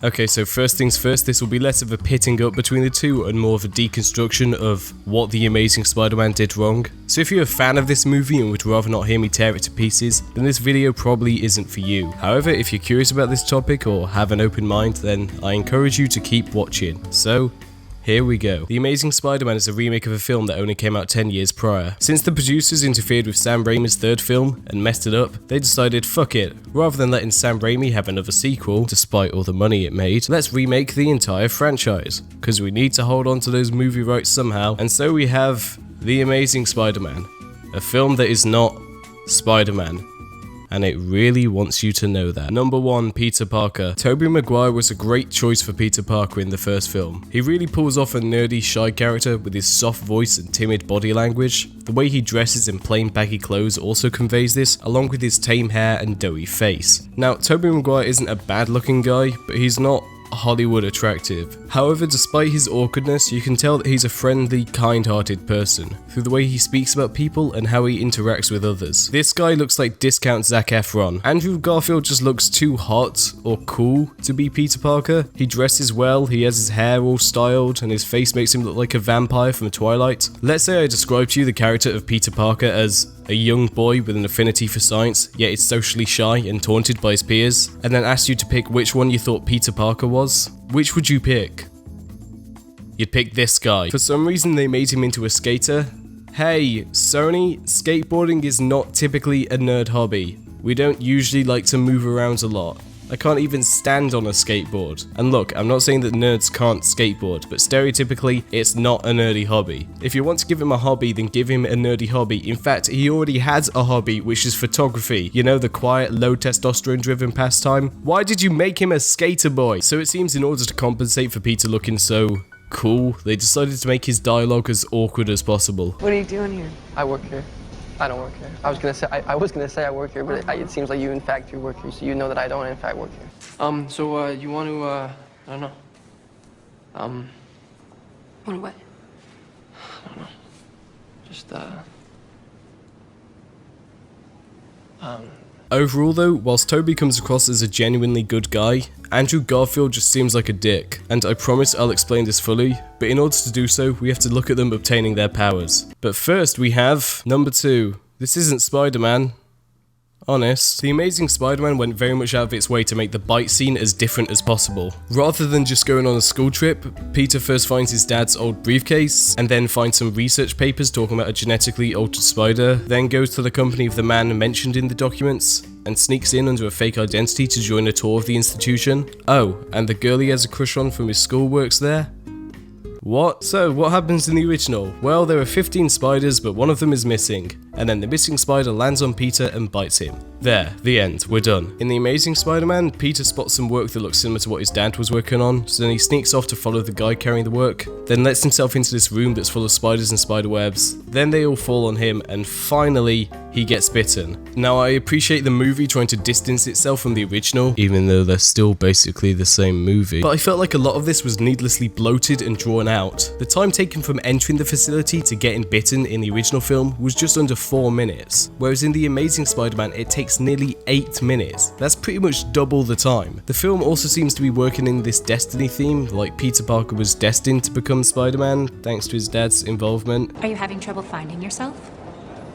Okay, so first things first, this will be less of a pitting up between the two and more of a deconstruction of what The Amazing Spider-Man did wrong. So if you're a fan of this movie and would rather not hear me tear it to pieces, then this video probably isn't for you. However, if you're curious about this topic or have an open mind, then I encourage you to keep watching. So, here we go. The Amazing Spider-Man is a remake of a film that only came out 10 years prior. Since the producers interfered with Sam Raimi's third film and messed it up, they decided, fuck it, rather than letting Sam Raimi have another sequel, despite all the money it made, let's remake the entire franchise, because we need to hold on to those movie rights somehow, and so we have The Amazing Spider-Man, a film that is not Spider-Man. And it really wants you to know that. Number 1, Peter Parker. Tobey Maguire was a great choice for Peter Parker in the first film. He really pulls off a nerdy, shy character with his soft voice and timid body language. The way he dresses in plain baggy clothes also conveys this, along with his tame hair and doughy face. Now, Tobey Maguire isn't a bad looking guy, but he's not Hollywood attractive. However, despite his awkwardness, you can tell that he's a friendly, kind-hearted person through the way he speaks about people and how he interacts with others. This guy looks like discount Zac Efron. Andrew Garfield just looks too hot or cool to be Peter Parker. He dresses well, he has his hair all styled, and his face makes him look like a vampire from Twilight. Let's say I describe to you the character of Peter Parker as a young boy with an affinity for science, yet is socially shy and taunted by his peers, and then asked you to pick which one you thought Peter Parker was. Which would you pick? You'd pick this guy. For some reason they made him into a skater. Hey, Sony, skateboarding is not typically a nerd hobby. We don't usually like to move around a lot. I can't even stand on a skateboard. And look, I'm not saying that nerds can't skateboard, but stereotypically, it's not a nerdy hobby. If you want to give him a hobby, then give him a nerdy hobby. In fact, he already has a hobby, which is photography. You know, the quiet, low testosterone driven pastime? Why did you make him a skater boy? So it seems in order to compensate for Peter looking so cool, they decided to make his dialogue as awkward as possible. What are you doing here? I work here. I don't work here. I was gonna say I work here, but it seems like you in fact do work here, so you know that I don't in fact work here. So you want to I don't know. Want what? I don't know. Just Overall though, whilst Tobey comes across as a genuinely good guy, Andrew Garfield just seems like a dick, and I promise I'll explain this fully, but in order to do so, we have to look at them obtaining their powers. But first we have number 2. This isn't Spider-Man. Honest. The Amazing Spider-Man went very much out of its way to make the bite scene as different as possible. Rather than just going on a school trip, Peter first finds his dad's old briefcase, and then finds some research papers talking about a genetically altered spider, then goes to the company of the man mentioned in the documents, and sneaks in under a fake identity to join a tour of the institution. Oh, and the girl he has a crush on from his school works there? What? So, what happens in the original? Well, there are 15 spiders, but one of them is missing. And then the missing spider lands on Peter and bites him. There, the end, we're done. In The Amazing Spider-Man, Peter spots some work that looks similar to what his dad was working on, so then he sneaks off to follow the guy carrying the work, then lets himself into this room that's full of spiders and spider webs, then they all fall on him, and finally, he gets bitten. Now, I appreciate the movie trying to distance itself from the original, even though they're still basically the same movie, but I felt like a lot of this was needlessly bloated and drawn out. The time taken from entering the facility to getting bitten in the original film was just under 4 minutes, whereas in The Amazing Spider-Man it takes nearly 8 minutes. That's pretty much double the time. The film also seems to be working in this destiny theme, like Peter Parker was destined to become Spider-Man thanks to his dad's involvement. Are you having trouble finding yourself?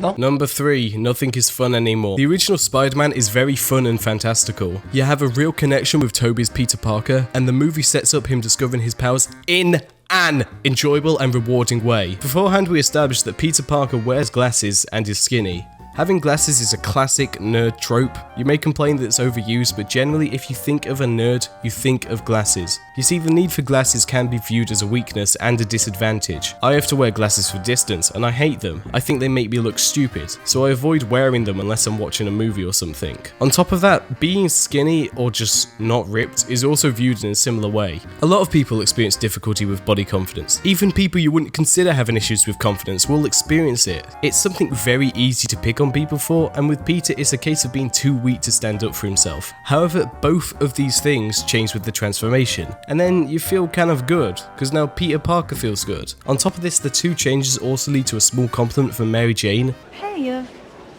no. Number 3, nothing is fun anymore. The original Spider-Man is very fun and fantastical. You have a real connection with Tobey's Peter Parker, and the movie sets up him discovering his powers in an enjoyable and rewarding way. Beforehand, we established that Peter Parker wears glasses and is skinny. Having glasses is a classic nerd trope. You may complain that it's overused, but generally if you think of a nerd, you think of glasses. You see, the need for glasses can be viewed as a weakness and a disadvantage. I have to wear glasses for distance, and I hate them. I think they make me look stupid, so I avoid wearing them unless I'm watching a movie or something. On top of that, being skinny or just not ripped is also viewed in a similar way. A lot of people experience difficulty with body confidence. Even people you wouldn't consider having issues with confidence will experience it. It's something very easy to pick on people for, and with Peter it's a case of being too weak to stand up for himself. However, both of these things change with the transformation, and then you feel kind of good, because now Peter Parker feels good. On top of this, the two changes also lead to a small compliment from Mary Jane. Hey, you have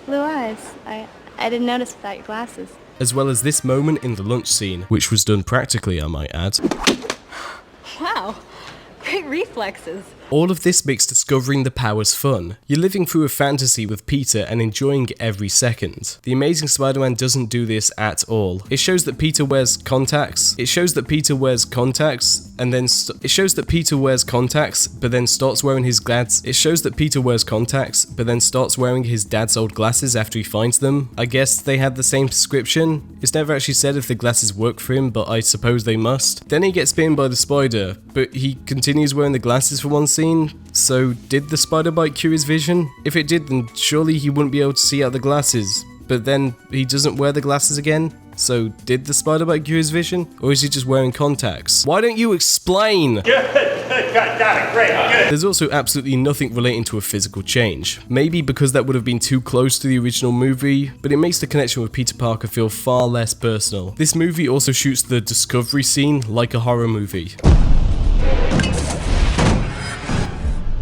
blue eyes. I didn't notice without your glasses. as well as this moment in the lunch scene, which was done practically, I might add. Wow, great reflexes. All of this makes discovering the powers fun. You're living through a fantasy with Peter and enjoying every second. The Amazing Spider-Man doesn't do this at all. It shows that Peter wears contacts. It shows that Peter wears contacts and then but then starts wearing his dad's old glasses after he finds them. I guess they had the same prescription. It's never actually said if the glasses work for him, but I suppose they must. Then he gets bitten by the spider, but he continues wearing the glasses for one scene. So did the spider bite cure his vision? If it did, then surely he wouldn't be able to see out the glasses. But then he doesn't wear the glasses again? So did the spider bite cure his vision? Or is he just wearing contacts? Why don't you explain? Good. Got it. Great. Good. There's also absolutely nothing relating to a physical change. Maybe because that would have been too close to the original movie, but it makes the connection with Peter Parker feel far less personal. This movie also shoots the discovery scene like a horror movie.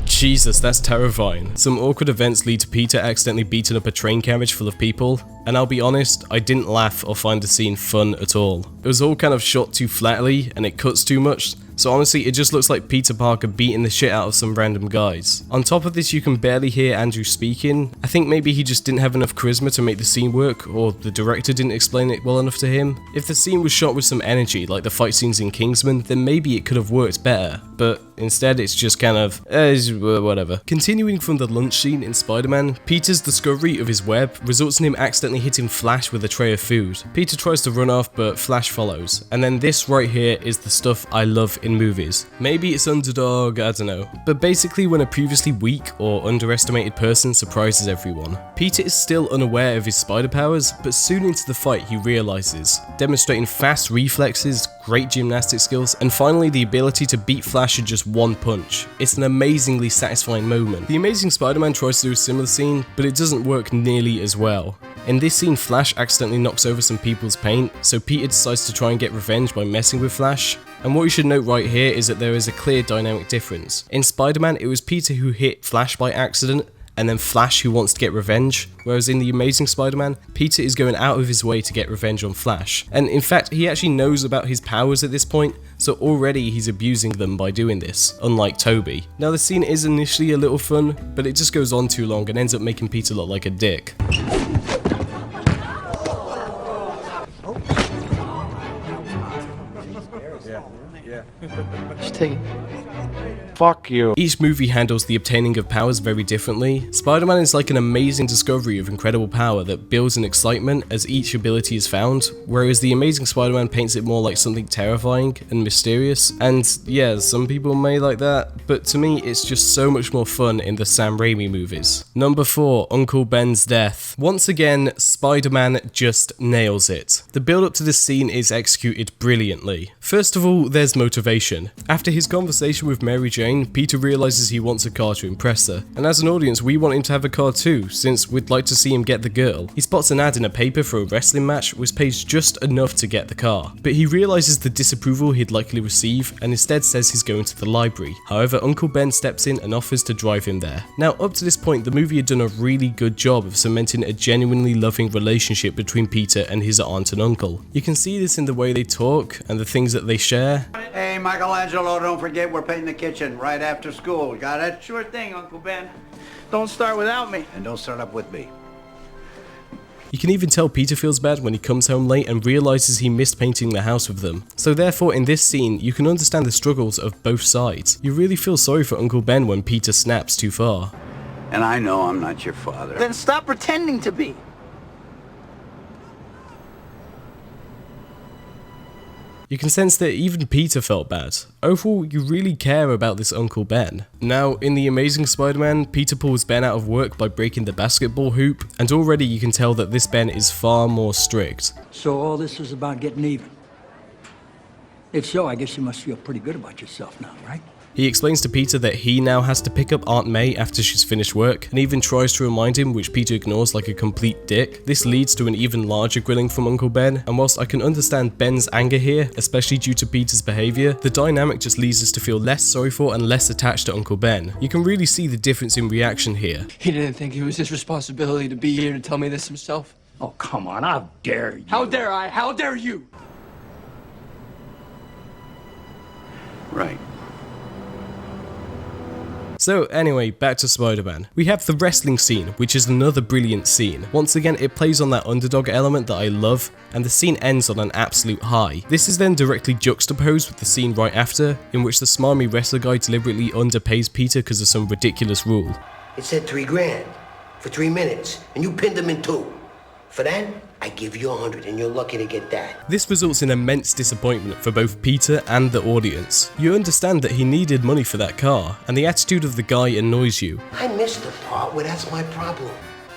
Jesus, that's terrifying. Some awkward events lead to Peter accidentally beating up a train carriage full of people, and I'll be honest, I didn't laugh or find the scene fun at all. It was all kind of shot too flatly, and it cuts too much, so honestly it just looks like Peter Parker beating the shit out of some random guys. On top of this, you can barely hear Andrew speaking. I think maybe he just didn't have enough charisma to make the scene work, or the director didn't explain it well enough to him. If the scene was shot with some energy, like the fight scenes in Kingsman, then maybe it could have worked better, but instead it's just kind of, whatever. Continuing from the lunch scene in Spider-Man, Peter's discovery of his web results in him accidentally hitting Flash with a tray of food. Peter tries to run off, but Flash follows. And then this right here is the stuff I love in movies. Maybe it's underdog, I don't know. But basically when a previously weak or underestimated person surprises everyone. Peter is still unaware of his spider powers, but soon into the fight he realizes, demonstrating fast reflexes, great gymnastic skills, and finally the ability to beat Flash in just one punch. It's an amazingly satisfying moment. The Amazing Spider-Man tries to do a similar scene, but it doesn't work nearly as well. In this scene, Flash accidentally knocks over some people's paint, so Peter decides to try and get revenge by messing with Flash. And what you should note right here is that there is a clear dynamic difference. In Spider-Man, it was Peter who hit Flash by accident, and then Flash who wants to get revenge, whereas in The Amazing Spider-Man, Peter is going out of his way to get revenge on Flash. And in fact, he actually knows about his powers at this point, so already he's abusing them by doing this, unlike Toby. Now the scene is initially a little fun, but it just goes on too long and ends up making Peter look like a dick. Just take it. Fuck you. Each movie handles the obtaining of powers very differently. Spider-Man is like an amazing discovery of incredible power that builds in excitement as each ability is found, whereas The Amazing Spider-Man paints it more like something terrifying and mysterious. And yeah, some people may like that, but to me it's just so much more fun in the Sam Raimi movies. Number 4, Uncle Ben's death. Once again, Spider-Man just nails it. The build-up to this scene is executed brilliantly. First of all, there's motivation. After his conversation with Mary Jane, Peter realizes he wants a car to impress her, and as an audience we want him to have a car too, since we'd like to see him get the girl. He spots an ad in a paper for a wrestling match which pays just enough to get the car, but he realizes the disapproval he'd likely receive and instead says he's going to the library. However, Uncle Ben steps in and offers to drive him there. Now up to this point the movie had done a really good job of cementing a genuinely loving relationship between Peter and his aunt and uncle. You can see this in the way they talk and the things that they share. Hey, Michelangelo, don't forget we're painting the kitchen right after school. Got it? Sure thing, Uncle Ben. Don't start without me. And don't start up with me. You can even tell Peter feels bad when he comes home late and realizes he missed painting the house with them. So therefore in this scene, you can understand the struggles of both sides. You really feel sorry for Uncle Ben when Peter snaps too far. And I know I'm not your father. Then stop pretending to be. You can sense that even Peter felt bad. Overall, you really care about this Uncle Ben. Now, in The Amazing Spider-Man, Peter pulls Ben out of work by breaking the basketball hoop, and already you can tell that this Ben is far more strict. So all this is about getting even? If so, I guess you must feel pretty good about yourself now, right? He explains to Peter that he now has to pick up Aunt May after she's finished work, and even tries to remind him, which Peter ignores like a complete dick. This leads to an even larger grilling from Uncle Ben, and whilst I can understand Ben's anger here, especially due to Peter's behaviour, the dynamic just leads us to feel less sorry for and less attached to Uncle Ben. You can really see the difference in reaction here. He didn't think it was his responsibility to be here to tell me this himself. Oh, come on, how dare you? How dare I? How dare you? Right. So anyway, back to Spider-Man. We have the wrestling scene, which is another brilliant scene. Once again, it plays on that underdog element that I love, and the scene ends on an absolute high. This is then directly juxtaposed with the scene right after, in which the smarmy wrestler guy deliberately underpays Peter because of some ridiculous rule. It said $3 for 3 minutes, and you pinned him in 2. For that, I give you 100, and you're lucky to get that. This results in immense disappointment for both Peter and the audience. You understand that he needed money for that car, and the attitude of the guy annoys you. I missed the part where that's my problem.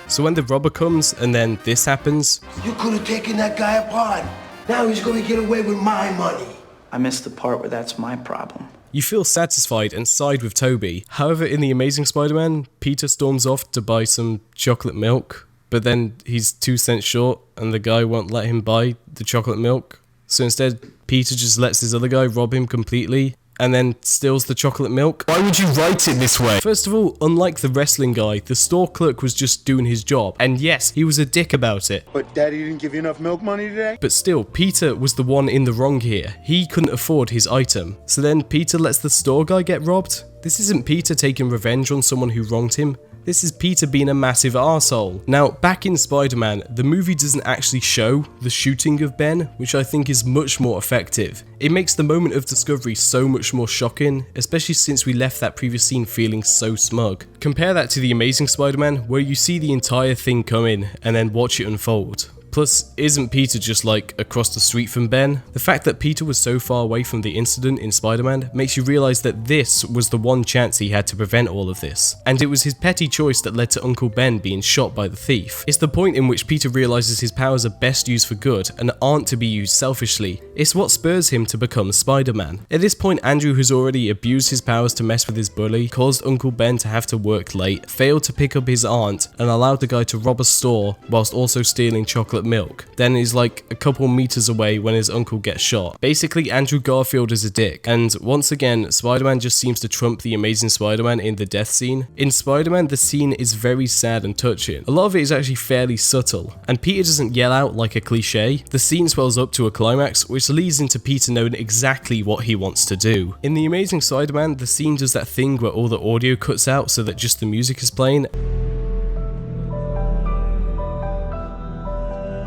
So when the robber comes, and then this happens... You could have taken that guy apart. Now he's gonna get away with my money. I missed the part where that's my problem. You feel satisfied and side with Toby. However, in The Amazing Spider-Man, Peter storms off to buy some chocolate milk, but then he's 2 cents short and the guy won't let him buy the chocolate milk. So instead, Peter just lets this other guy rob him completely and then steals the chocolate milk. Why would you write it this way? First of all, unlike the wrestling guy, the store clerk was just doing his job. And yes, he was a dick about it. But Daddy didn't give you enough milk money today? But still, Peter was the one in the wrong here. He couldn't afford his item. So then Peter lets the store guy get robbed? This isn't Peter taking revenge on someone who wronged him. This is Peter being a massive arsehole. Now, back in Spider-Man, the movie doesn't actually show the shooting of Ben, which I think is much more effective. It makes the moment of discovery so much more shocking, especially since we left that previous scene feeling so smug. Compare that to The Amazing Spider-Man, where you see the entire thing come in and then watch it unfold. Plus, isn't Peter just like across the street from Ben? The fact that Peter was so far away from the incident in Spider-Man makes you realise that this was the one chance he had to prevent all of this. And it was his petty choice that led to Uncle Ben being shot by the thief. It's the point in which Peter realises his powers are best used for good and aren't to be used selfishly. It's what spurs him to become Spider-Man. At this point, Andrew, who's already abused his powers to mess with his bully, caused Uncle Ben to have to work late, failed to pick up his aunt, and allowed the guy to rob a store whilst also stealing chocolate milk. Then he's like a couple meters away when his uncle gets shot. Basically, Andrew Garfield is a dick. And once again, Spider-Man just seems to trump the Amazing Spider-Man in the death scene. In Spider-Man, the scene is very sad and touching. A lot of it is actually fairly subtle, and Peter doesn't yell out like a cliche. The scene swells up to a climax, which leads into Peter knowing exactly what he wants to do. In The Amazing Spider-Man, the scene does that thing where all the audio cuts out so that just the music is playing.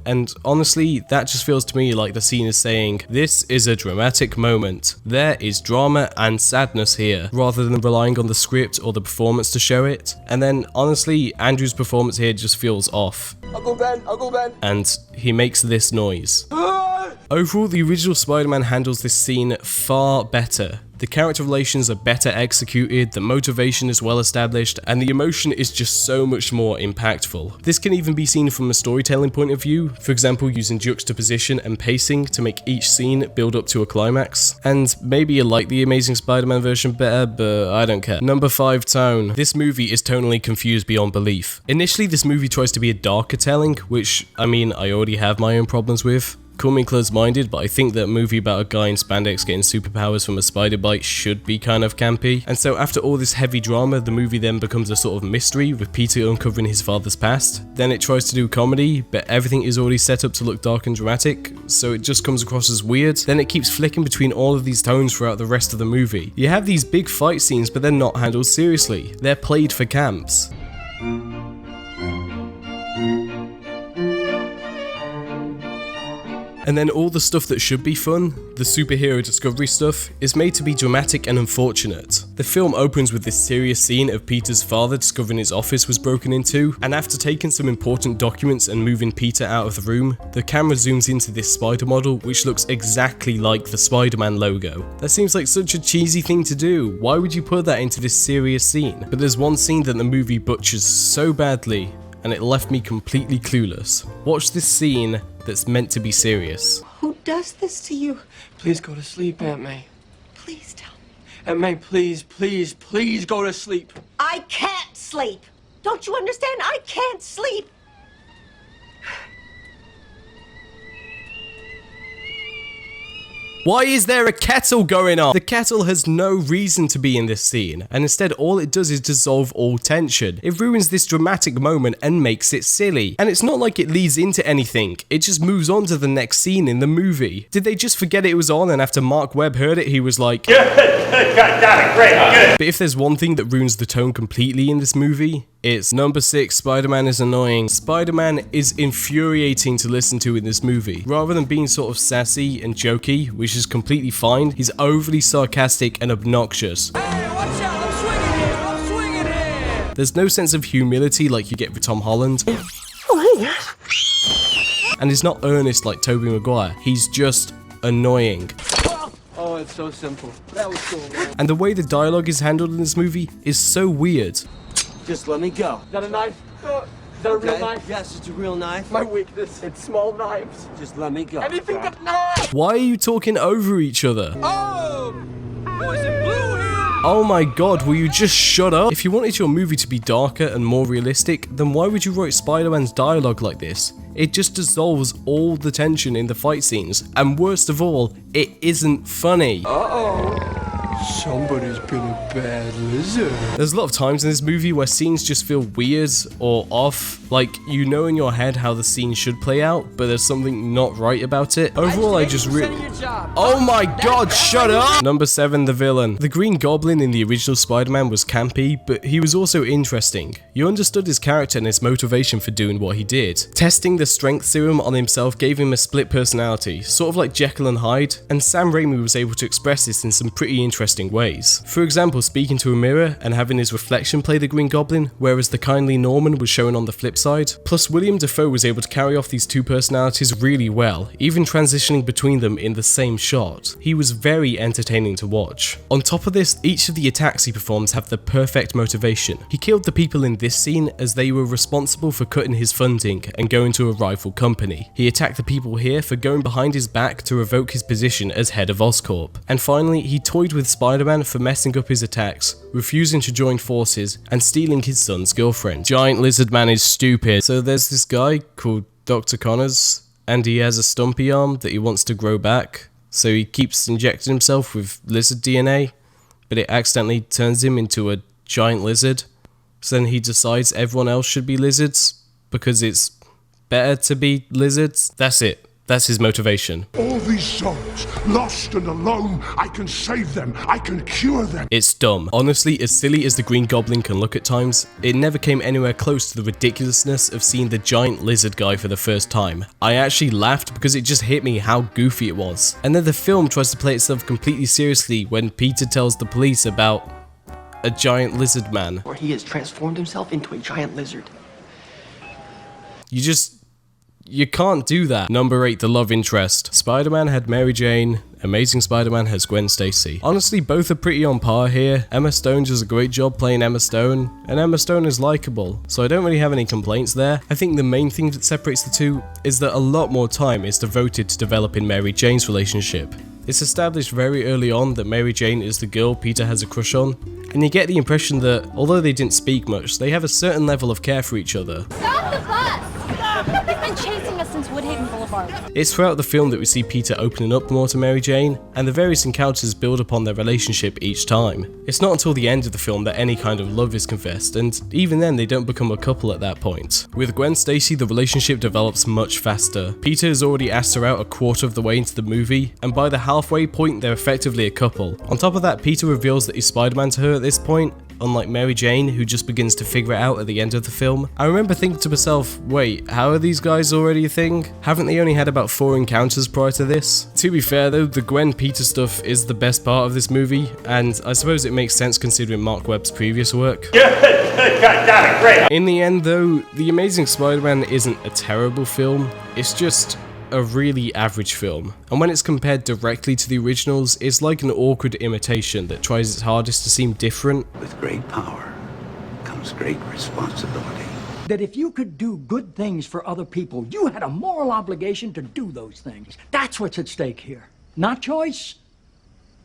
And honestly, that just feels to me like the scene is saying, this is a dramatic moment. There is drama and sadness here, rather than relying on the script or the performance to show it. And then, honestly, Andrew's performance here just feels off. Uncle Ben. And he makes this noise. Overall, the original Spider-Man handles this scene far better. The character relations are better executed, the motivation is well established, and the emotion is just so much more impactful. This can even be seen from a storytelling point of view, for example using juxtaposition and pacing to make each scene build up to a climax. And maybe you like the Amazing Spider-Man version better, but I don't care. Number 5, tone. This movie is tonally confused beyond belief. Initially, this movie tries to be a darker telling, which, I mean, I already have my own problems with. Call me close-minded, but I think that a movie about a guy in spandex getting superpowers from a spider bite should be kind of campy. And so after all this heavy drama, the movie then becomes a sort of mystery with Peter uncovering his father's past. Then it tries to do comedy, but everything is already set up to look dark and dramatic, so it just comes across as weird. Then it keeps flicking between all of these tones throughout the rest of the movie. You have these big fight scenes, but they're not handled seriously. They're played for camps. And then all the stuff that should be fun, the superhero discovery stuff, is made to be dramatic and unfortunate. The film opens with this serious scene of Peter's father discovering his office was broken into, and after taking some important documents and moving Peter out of the room, the camera zooms into this spider model which looks exactly like the Spider-Man logo. That seems like such a cheesy thing to do. Why would you put that into this serious scene? But there's one scene that the movie butchers so badly, and it left me completely clueless. Watch this scene that's meant to be serious. Who does this to you? Please go to sleep, Aunt May. Please tell me. Aunt May, please go to sleep. I can't sleep. Don't you understand? I can't sleep. Why is there a kettle going on? The kettle has no reason to be in this scene, and instead all it does is dissolve all tension. It ruins this dramatic moment and makes it silly. And it's not like it leads into anything, it just moves on to the next scene in the movie. Did they just forget it was on and after Mark Webb heard it he was like, good, got it, great, good. But if there's one thing that ruins the tone completely in this movie, it's number 6, Spider-Man is annoying. Spider-Man is infuriating to listen to in this movie. Rather than being sort of sassy and jokey, which is completely fine, he's overly sarcastic and obnoxious. Hey, watch out, I'm swinging here! There's no sense of humility like you get with Tom Holland. And he's not earnest like Tobey Maguire, he's just annoying. Oh, it's so simple. That was cool, man. And the way the dialogue is handled in this movie is so weird. Just let me go. Is that a knife? Is that a real knife? Yes, it's a real knife. My weakness, it's small knives. Just let me go. Anything but knives! Why are you talking over each other? Oh! Boys in blue here! Oh my god, will you just shut up? If you wanted your movie to be darker and more realistic, then why would you write Spider-Man's dialogue like this? It just dissolves all the tension in the fight scenes, and worst of all, it isn't funny. Uh-oh. Somebody's been a bad lizard. There's a lot of times in this movie where scenes just feel weird or off, like you know in your head how the scene should play out, but there's something not right about it. Overall, I just really... Oh my god, shut up! Number 7, the villain. The Green Goblin in the original Spider-Man was campy, but he was also interesting. You understood his character and his motivation for doing what he did. Testing the strength serum on himself gave him a split personality, sort of like Jekyll and Hyde, and Sam Raimi was able to express this in some pretty interesting ways. For example, speaking to a mirror and having his reflection play the Green Goblin, whereas the kindly Norman was shown on the flip side. Plus, William Dafoe was able to carry off these two personalities really well, even transitioning between them in the same shot. He was very entertaining to watch. On top of this, each of the attacks he performs have the perfect motivation. He killed the people in this scene as they were responsible for cutting his funding and going to a rival company. He attacked the people here for going behind his back to revoke his position as head of Oscorp. And finally, he toyed with Spider-Man for messing up his attacks, refusing to join forces, and stealing his son's girlfriend. Giant Lizard Man is stupid. So there's this guy called Dr. Connors, and he has a stumpy arm that he wants to grow back, so he keeps injecting himself with lizard DNA, but it accidentally turns him into a giant lizard. So then he decides everyone else should be lizards, because it's better to be lizards. That's it. That's his motivation. All these souls, lost and alone, I can save them, I can cure them. It's dumb. Honestly, as silly as the Green Goblin can look at times, it never came anywhere close to the ridiculousness of seeing the giant lizard guy for the first time. I actually laughed because it just hit me how goofy it was. And then the film tries to play itself completely seriously when Peter tells the police about a giant lizard man. Where he has transformed himself into a giant lizard. You can't do that. Number 8, the love interest. Spider-Man had Mary Jane, Amazing Spider-Man has Gwen Stacy. Honestly, both are pretty on par here. Emma Stone does a great job playing Emma Stone, and Emma Stone is likable, so I don't really have any complaints there. I think the main thing that separates the two is that a lot more time is devoted to developing Mary Jane's relationship. It's established very early on that Mary Jane is the girl Peter has a crush on, and you get the impression that, although they didn't speak much, they have a certain level of care for each other. Stop the bus! They've been chasing us since Woodhaven Boulevard. It's throughout the film that we see Peter opening up more to Mary Jane, and the various encounters build upon their relationship each time. It's not until the end of the film that any kind of love is confessed, and even then they don't become a couple at that point. With Gwen Stacy, the relationship develops much faster. Peter has already asked her out a quarter of the way into the movie, and by the halfway point they're effectively a couple. On top of that, Peter reveals that he's Spider-Man to her at this point, unlike Mary Jane, who just begins to figure it out at the end of the film. I remember thinking to myself, wait, how are these guys already a thing? Haven't they only had about 4 encounters prior to this? To be fair though, the Gwen Peter stuff is the best part of this movie, and I suppose it makes sense considering Mark Webb's previous work. Got it, great. In the end though, The Amazing Spider-Man isn't a terrible film, it's just a really average film, and when it's compared directly to the originals, it's like an awkward imitation that tries its hardest to seem different. With great power comes great responsibility. That if you could do good things for other people, you had a moral obligation to do those things. That's what's at stake here. Not choice,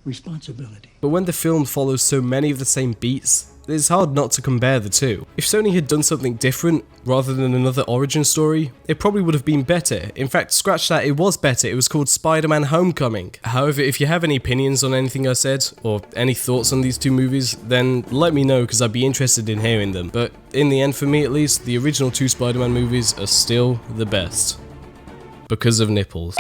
responsibility. But when the film follows so many of the same beats, it's hard not to compare the two. If Sony had done something different, rather than another origin story, it probably would have been better. In fact, scratch that, it was better. It was called Spider-Man Homecoming. However, if you have any opinions on anything I said, or any thoughts on these two movies, then let me know because I'd be interested in hearing them. But in the end, for me at least, the original two Spider-Man movies are still the best. Because of nipples.